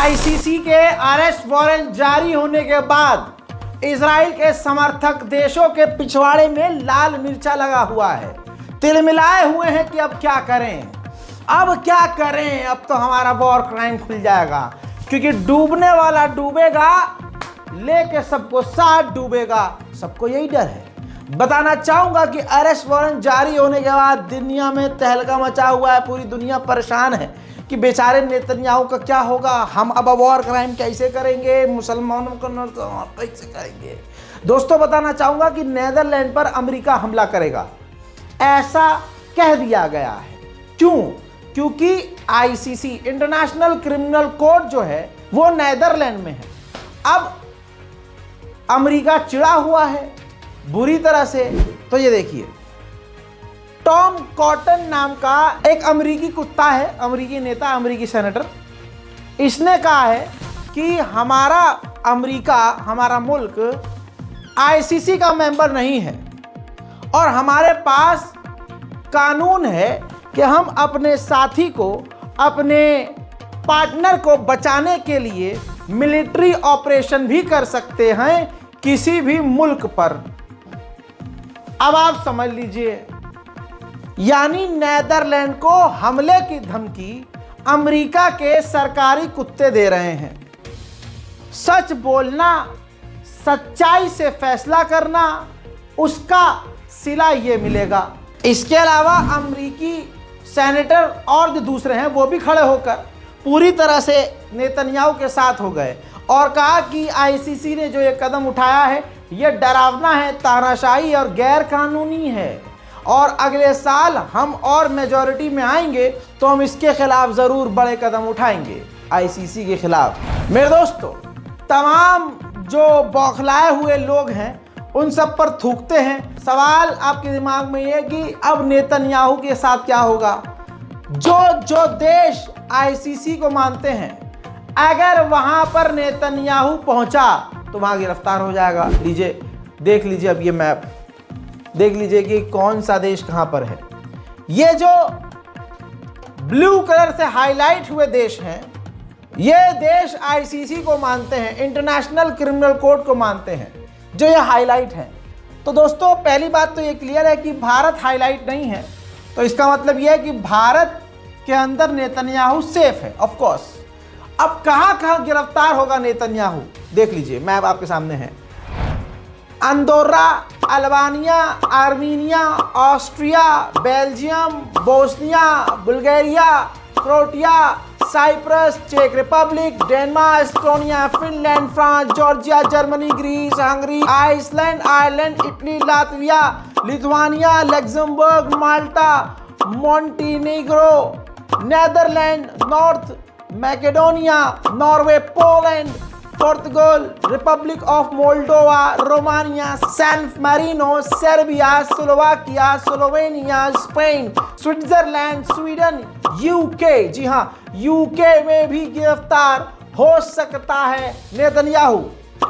ICC के arrest warrant जारी होने के बाद इजराइल के समर्थक देशों के पिछवाड़े में लाल मिर्चा लगा हुआ है, तिलमिलाए हुए हैं कि अब क्या करें, अब क्या करें, अब तो हमारा वॉर क्राइम खुल जाएगा, क्योंकि डूबने वाला डूबेगा, लेके सबको साथ डूबेगा, सबको यही डर है। बताना चाहूंगा कि अरेस्ट वारंट जारी होने के बाद दुनिया में तहलका मचा हुआ है, पूरी दुनिया परेशान है कि बेचारे नेतन्याहू का क्या होगा, हम अब वॉर क्राइम कैसे करेंगे, मुसलमानों को कैसे करेंगे। दोस्तों बताना चाहूंगा कि नीदरलैंड पर अमेरिका हमला करेगा, ऐसा कह दिया गया है। क्यों? क्योंकि आईसीसी इंटरनेशनल क्रिमिनल कोर्ट जो है वो नीदरलैंड में है। अब अमेरिका चिढ़ा हुआ है बुरी तरह से। तो ये देखिए, टॉम कॉटन नाम का एक अमेरिकी कुत्ता है, अमेरिकी नेता, अमेरिकी सेनेटर, इसने कहा है कि हमारा अमेरिका, हमारा मुल्क आईसीसी का मेंबर नहीं है और हमारे पास कानून है कि हम अपने साथी को, अपने पार्टनर को बचाने के लिए मिलिट्री ऑपरेशन भी कर सकते हैं किसी भी मुल्क पर। अब आप समझ लीजिए, यानी नीदरलैंड को हमले की धमकी अमेरिका के सरकारी कुत्ते दे रहे हैं। सच बोलना, सच्चाई से फैसला करना, उसका सिला ये मिलेगा। इसके अलावा अमेरिकी सेनेटर और जो दूसरे हैं वो भी खड़े होकर पूरी तरह से नेतन्याहू के साथ हो गए और कहा कि आईसीसी ने जो ये कदम उठाया है ये डरावना है, तानाशाही और गैर कानूनी है, और अगले साल हम और मेजॉरिटी में आएंगे तो हम इसके खिलाफ ज़रूर बड़े कदम उठाएंगे, आईसीसी के खिलाफ। मेरे दोस्तों, तमाम जो बौखलाए हुए लोग हैं उन सब पर थूकते हैं। सवाल आपके दिमाग में ये कि अब नेतन्याहू के साथ क्या होगा। जो देश आईसीसी को मानते हैं, अगर वहां पर नेतन्याहू पहुंचा तो वहां गिरफ्तार हो जाएगा। लीजिए, देख लीजिए अब ये मैप, देख लीजिए कि कौन सा देश कहां पर है। ये जो ब्लू कलर से हाईलाइट हुए देश हैं, ये देश आईसीसी को मानते हैं, इंटरनेशनल क्रिमिनल कोर्ट को मानते हैं, जो ये हाईलाइट हैं। तो दोस्तों, पहली बात तो ये क्लियर है कि भारत हाईलाइट नहीं है, तो इसका मतलब ये है कि भारत के अंदर नेतन्याहू सेफ है। ऑफ कोर्स, अब कहां गिरफ्तार होगा नेतन्याहू, देख लीजिए, मैप आपके सामने है। Andorra, Albania, Armenia, Austria, Belgium, Bosnia, Bulgaria, Croatia, Cyprus, चेक Republic, Denmark, Estonia, Finland, France, Georgia, Germany, Greece, Hungary, Iceland, Ireland, Italy, Latvia, Lithuania, Luxembourg, Malta, Montenegro, Netherland, North Macedonia, Norway, Poland, Portugal, Republic of Moldova, Romania, San Marino, Serbia, Slovakia, Slovenia, Spain, Switzerland, Sweden, UK, जी हां, UK में भी गिरफ्तार हो सकता है Netanyahu.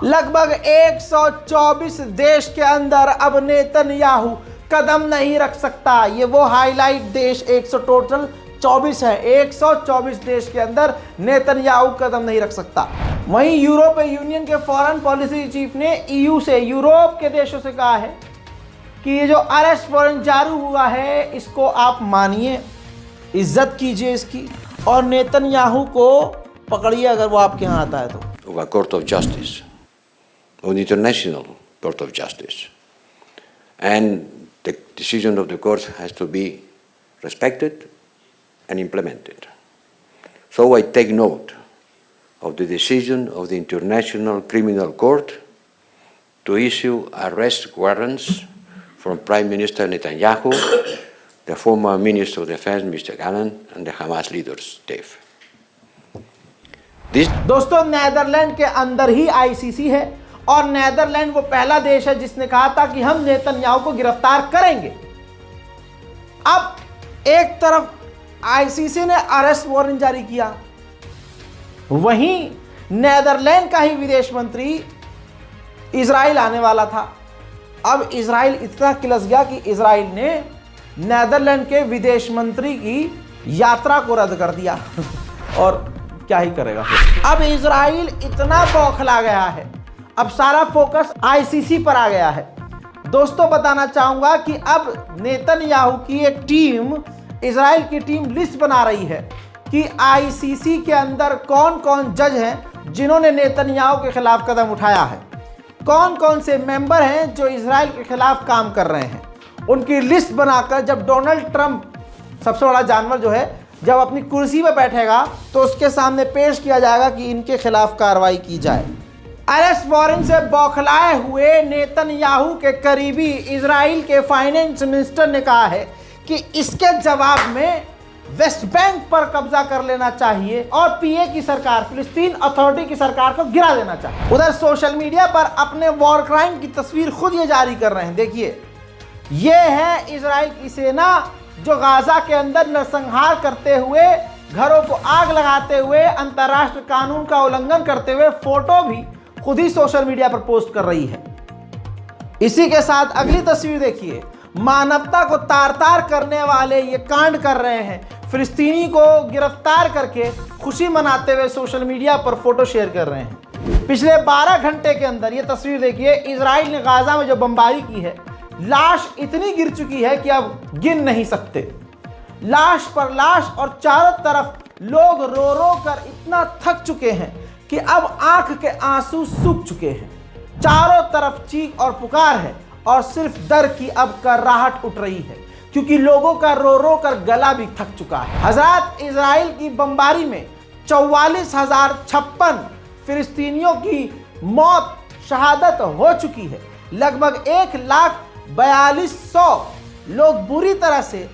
लगभग 124 देश के अंदर अब नेतन्याहू कदम नहीं रख सकता। ये वो हाईलाइट देश 100 टोटल 24 है, 124 देश के अंदर नेतन्याहू कदम नहीं रख सकता। वहीं यूरोपीय यूनियन के फॉरेन पॉलिसी चीफ ने ईयू से, यूरोप के देशों से कहा है कि ये जो अरेस्ट वारंट जारी हुआ है इसको आप मानिए, इज्जत कीजिए इसकी, और नेतन्याहू को पकड़िए अगर वो आपके यहाँ आता है तो। Of a court of justice, of an international court of justice, and the decision of the court has to be respected and implemented. So I take note of the decision of the International Criminal Court to issue arrest warrants from Prime Minister Netanyahu, the former Minister of Defense Mr. Gallant, and the Hamas leaders Dave. दोस्तों, Netherlands के अंदर ही ICC है और Netherlands वो पहला देश है जिसने कहा था कि हम नेतन्याहू को गिरफ्तार करेंगे। अब एक तरफ आईसीसी ने अरेस्ट वारंट जारी किया, वहीं नीदरलैंड का ही विदेश मंत्री इजराइल आने वाला था। अब इजराइल इतना किलस गया कि इजराइल ने नीदरलैंड के विदेश मंत्री की यात्रा को रद्द कर दिया और क्या ही करेगा। अब इजराइल इतना बौखला गया है, अब सारा फोकस आईसीसी पर आ गया है। दोस्तों बताना चाहूंगा कि अब नेतन्याहू की एक टीम, इजराइल की टीम लिस्ट बना रही है कि आईसीसी के अंदर कौन कौन जज हैं जिन्होंने नेतन्याहू के खिलाफ कदम उठाया है, कौन कौन से मेंबर हैं जो इजराइल के खिलाफ काम कर रहे हैं। उनकी लिस्ट बनाकर जब डोनाल्ड ट्रंप, सबसे बड़ा जानवर जो है, जब अपनी कुर्सी पर बैठेगा तो उसके सामने पेश किया जाएगा कि इनके खिलाफ कार्रवाई की जाए। अरेस्ट वारंट से बौखलाए हुए नेतन्याहू के करीबी इजराइल के फाइनेंस मिनिस्टर ने कहा है कि इसके जवाब में वेस्ट बैंक पर कब्जा कर लेना चाहिए और पीए की सरकार, फिलिस्तीन अथॉरिटी की सरकार को गिरा देना चाहिए। उधर सोशल मीडिया पर अपने वॉर क्राइम की तस्वीर खुद ये जारी कर रहे हैं। देखिए, ये है इजराइल की सेना जो गाजा के अंदर नरसंहार करते हुए, घरों को आग लगाते हुए, अंतर्राष्ट्रीय कानून का उल्लंघन करते हुए फोटो भी खुद ही सोशल मीडिया पर पोस्ट कर रही है। इसी के साथ अगली तस्वीर देखिए, मानवता को तार तार करने वाले ये कांड कर रहे हैं। फिलिस्तीनी को गिरफ्तार करके खुशी मनाते हुए सोशल मीडिया पर फोटो शेयर कर रहे हैं। पिछले 12 घंटे के अंदर ये तस्वीर देखिए, इजराइल ने गाजा में जो बमबारी की है, लाश इतनी गिर चुकी है कि अब गिन नहीं सकते। लाश पर लाश और चारों तरफ लोग रो रो कर इतना थक चुके हैं कि अब आंख के आंसू सूख चुके हैं। चारों तरफ चीख और पुकार है और सिर्फ दर्द की अब कराहट उठ रही है, क्योंकि लोगों का रो रो कर गला भी थक चुका है। हज़रात, इजराइल की बमबारी में 44,056 फिलिस्तीनियों की मौत, शहादत हो चुकी है। लगभग 1,42,100 लोग बुरी तरह से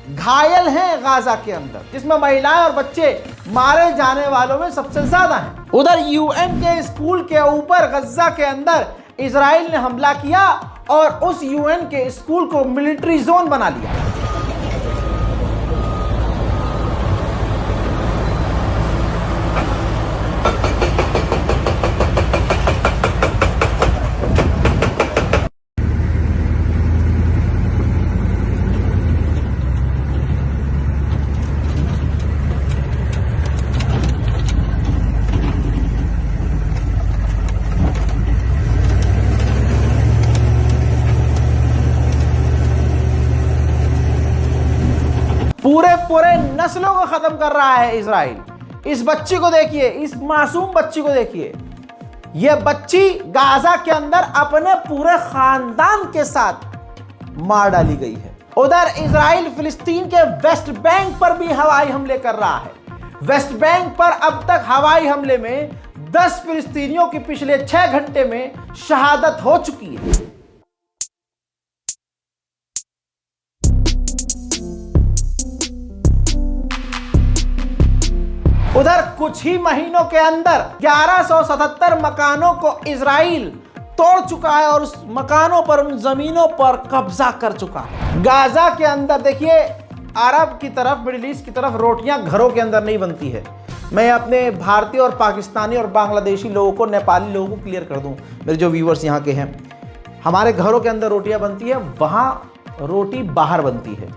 घायल हैं गाजा के अंदर, जिसमें महिलाएं और बच्चे मारे जाने वालों में सबसे ज्यादा हैं। उधर यूएन के स्कूल के ऊपर गजा के अंदर इजराइल ने हमला किया और उस यूएन के स्कूल को मिलिट्री जोन बना लिया। पूरे नस्लों को खत्म कर रहा है इजराइल। इस बच्ची को देखिए, इस मासूम बच्ची को देखिए। यह बच्ची गाजा के अंदर अपने पूरे खानदान के साथ मार डाली गई है। उधर इजराइल फिलिस्तीन के वेस्ट बैंक पर भी हवाई हमले कर रहा है। वेस्ट बैंक पर अब तक हवाई हमले में 10 फिलिस्तीनियों की पिछले 6 घंटे में शहादत हो चुकी है। उधर कुछ ही महीनों के अंदर 1177 मकानों को इजराइल तोड़ चुका है और उस मकानों पर, उन जमीनों पर कब्जा कर चुका है। गाजा के अंदर देखिए, अरब की तरफ, मिडिल ईस्ट की तरफ रोटियां घरों के अंदर नहीं बनती है। मैं अपने भारतीय और पाकिस्तानी और बांग्लादेशी लोगों को, नेपाली लोगों को क्लियर कर दूं, मेरे जो व्यूवर्स यहाँ के हैं, हमारे घरों के अंदर रोटियां बनती है, वहाँ रोटी बाहर बनती है।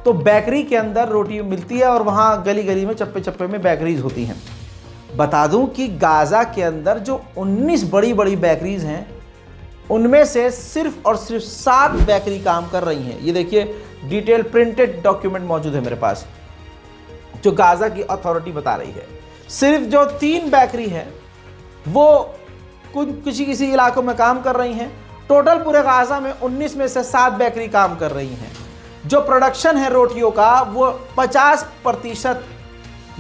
तो बेकरी के अंदर रोटी मिलती है और वहाँ गली गली में, चप्पे चप्पे में बेकरीज होती हैं। बता दूं कि गाजा के अंदर जो 19 बड़ी बड़ी बेकरीज हैं, उनमें से सिर्फ और सिर्फ 7 बेकरी काम कर रही हैं। ये देखिए, डिटेल प्रिंटेड डॉक्यूमेंट मौजूद है मेरे पास, जो गाजा की अथॉरिटी बता रही है। सिर्फ जो 3 बेकरी हैं वो किसी इलाकों में काम कर रही हैं। टोटल पूरे गाजा में 19 में से 7 बेकरी काम कर रही हैं। जो प्रोडक्शन है रोटियों का वो 50%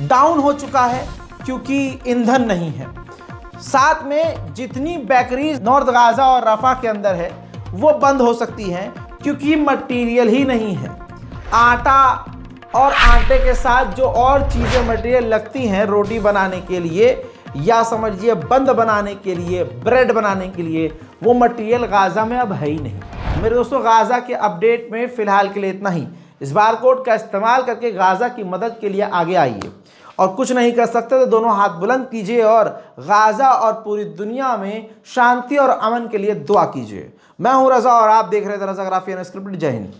डाउन हो चुका है, क्योंकि ईंधन नहीं है। साथ में जितनी बेकरीज नॉर्थ गाजा और रफा के अंदर है वो बंद हो सकती हैं, क्योंकि मटेरियल ही नहीं है। आटा और आटे के साथ जो और चीज़ें मटेरियल लगती हैं रोटी बनाने के लिए, या समझिए बंद बनाने के लिए, ब्रेड बनाने के लिए, वो मटेरियल गाजा में अब है ही नहीं। मेरे दोस्तों, गाजा के अपडेट में फ़िलहाल के लिए इतना ही। इस बारकोड का इस्तेमाल करके गाजा की मदद के लिए आगे आइए, और कुछ नहीं कर सकते तो दोनों हाथ बुलंद कीजिए और गाजा और पूरी दुनिया में शांति और अमन के लिए दुआ कीजिए। मैं हूं रज़ा और आप देख रहे थे रज़ा ग्राफी अनस्क्रिप्टेड। जय हिंद।